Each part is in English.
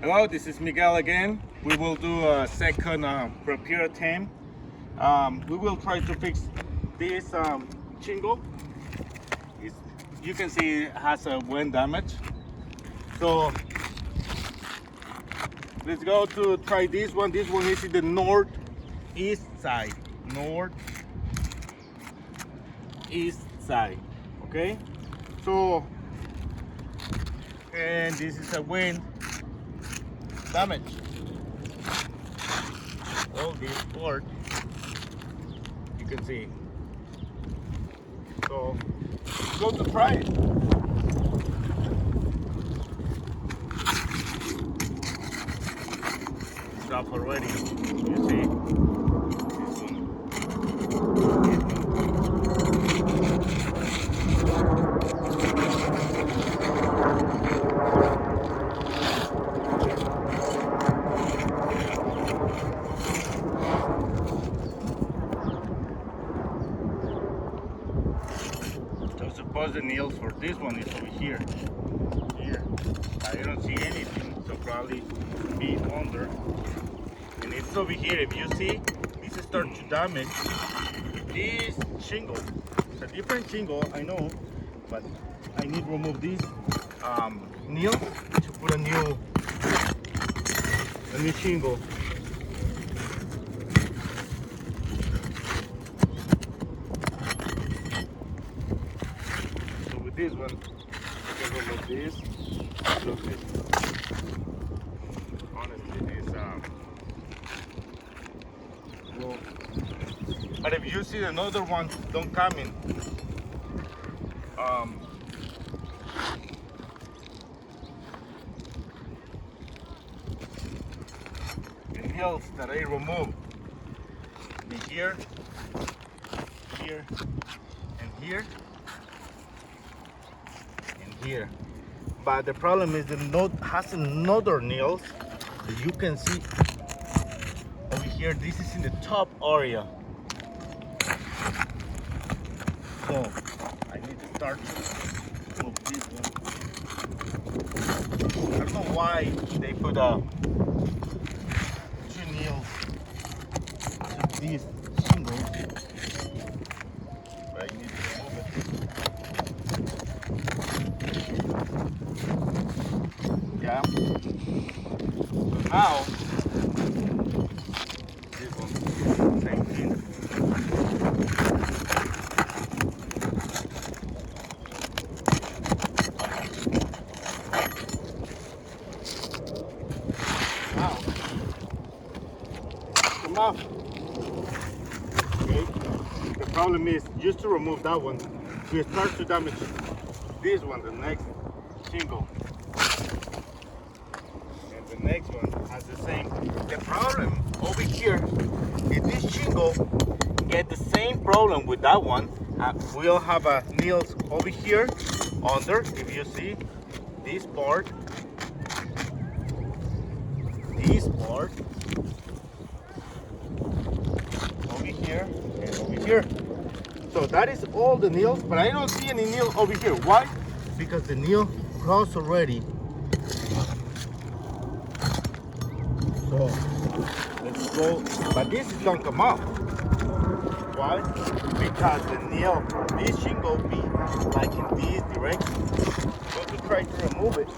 Hello, this is Miguel again. We will do a second repair attempt. We will try to fix this chingle. You can see it has a wind damage. So let's go to try this one. This one is in the northeast side. Northeast side. Okay? So, and this is a wind damage. All this board, you can see. So, let's go to try it. Stop already. You see? So suppose the nails for this one is over here. I don't see anything, so probably be under. And it's over here. If you see, this starts to damage this shingle. It's a different shingle, I know, but I need to remove this nail to put a new shingle. So with this one, I can remove this. Look, honestly, this well, but if you see another one don't come in, the nails that I removed, here, and here, and here. But the problem is the note has another nails that you can see over here. This is in the top area. So I need to start to move this one. I don't know why they put two nails to this shingle, but I need to remove it. Yeah. So now this one, same thing. Now come off. Okay. The problem is just to remove that one, so it starts to damage this one, the next shingle. The next one has the same. The problem over here is this shingle get the same problem with that one. We'll have nails over here under. If you see this part, over here and over here. So that is all the nails, but I don't see any nail over here. Why? Because the nail crossed already. So let's go, but this is gonna come off. Why? Because the nail, this shingle be like in this direction. So to try to remove it.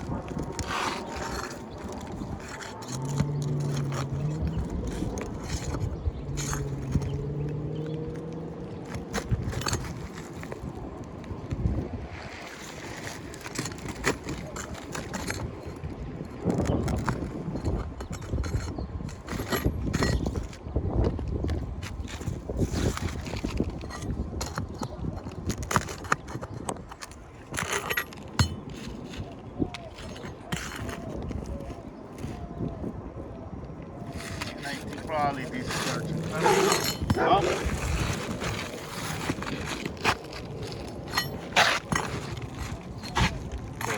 Probably this church. Well, so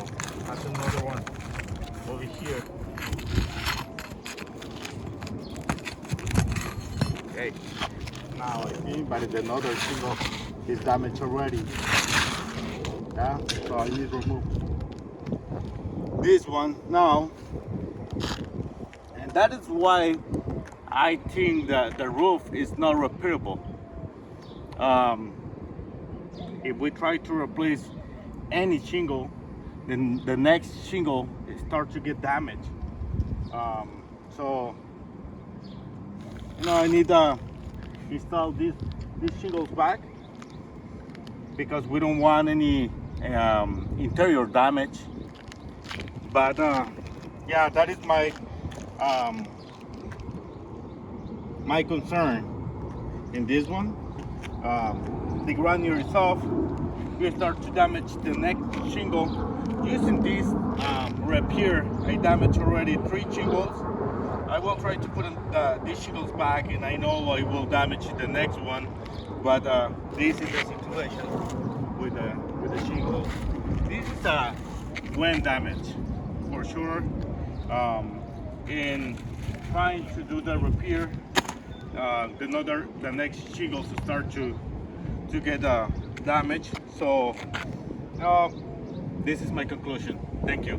that's another one over here. Okay, now I think, but another single is damaged already. Yeah, so I need to remove this one now. And that is why I think that the roof is not repairable. If we try to replace any shingle, then the next shingle starts to get damaged. So I need to install these shingles back because we don't want any interior damage. But yeah, that is my my concern in this one. The granular is off. You start to damage the next shingle. Using this repair, I damaged already 3 shingles. I will try to put these shingles back, and I know I will damage the next one. But this is the situation with the shingles. This is a wind damage for sure. In trying to do the repair, the next shingles start to get damaged. So this is my conclusion. Thank you.